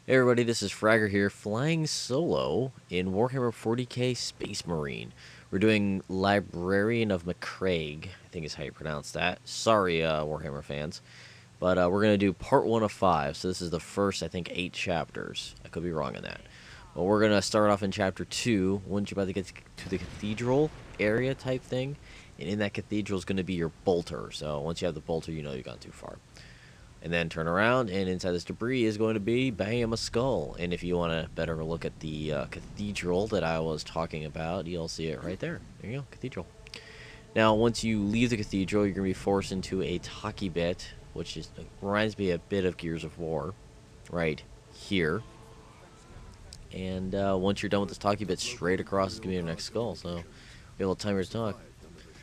Hey everybody, this is Fragger here, flying solo in Warhammer 40k Space Marine. We're doing Librarian of Macragge, I think is how you pronounce that. Sorry, Warhammer fans. But we're going to do part 1 of 5, so this is the first, I think, 8 chapters. I could be wrong on that. But we're going to start off in chapter 2, once you're about to get to the cathedral area type thing. And in that cathedral is going to be your bolter, so once you have the bolter, you know you've gone too far. And then turn around, and inside this debris is going to be, bam, a skull. And if you want a better look at the cathedral that I was talking about, you'll see it right there. There you go, cathedral. Now, once you leave the cathedral, you're going to be forced into a talkie bit, which reminds me a bit of Gears of War, right here. And once you're done with this talkie bit, straight across is going to be your next skull. So, we have a little timer to talk.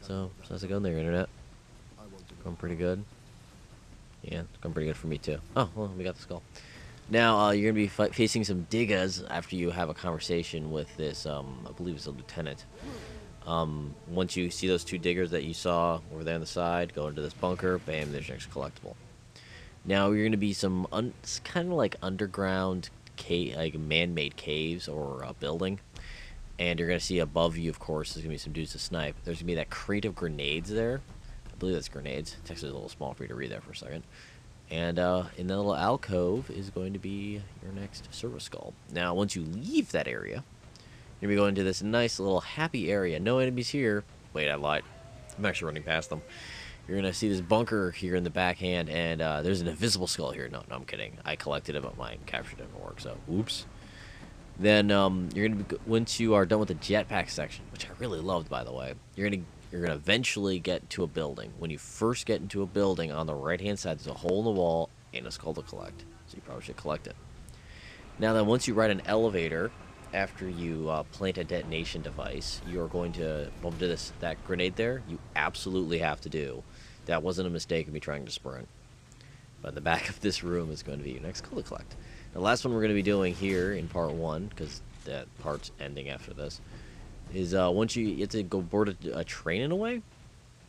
So how's it going there, Internet? Going pretty good. Yeah, it's going pretty good for me, too. Oh, well, we got the skull. Now, you're going to be facing some diggas after you have a conversation with this, I believe it's a lieutenant. Once you see those two diggers that you saw over there on the side, go into this bunker, bam, there's your next collectible. Now, you're going to be some kind of like underground, like man-made caves or a building. And you're going to see above you, of course, there's going to be some dudes to snipe. There's going to be that crate of grenades there. I believe that's grenades. Text is a little small for you to read there for a second. And in the little alcove is going to be your next service skull. Now, once you leave that area, you're going to be going to this nice little happy area. No enemies here. Wait, I lied. I'm actually running past them. You're going to see this bunker here in the backhand, and there's an invisible skull here. No, I'm kidding. I collected it, but my capture didn't work, so oops. Then you're going to be, once you are done with the jetpack section, which I really loved, by the way, you're going to eventually get to a building. When you first get into a building, on the right-hand side, there's a hole in the wall and a skull to collect. So you probably should collect it. Now then, once you ride an elevator, after you plant a detonation device, you're going to bump into that grenade there. You absolutely have to do. That wasn't a mistake of me trying to sprint. But the back of this room is going to be your next skull to collect. The last one we're going to be doing here in part 1, because that part's ending after this, is once you have to go board a train in a way,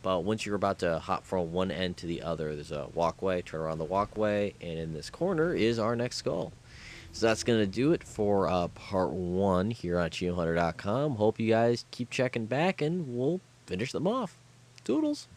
but once you're about to hop from one end to the other, there's a walkway, turn around the walkway, and in this corner is our next skull. So that's going to do it for part 1 here on ChioHunter.com. Hope you guys keep checking back, and we'll finish them off. Toodles!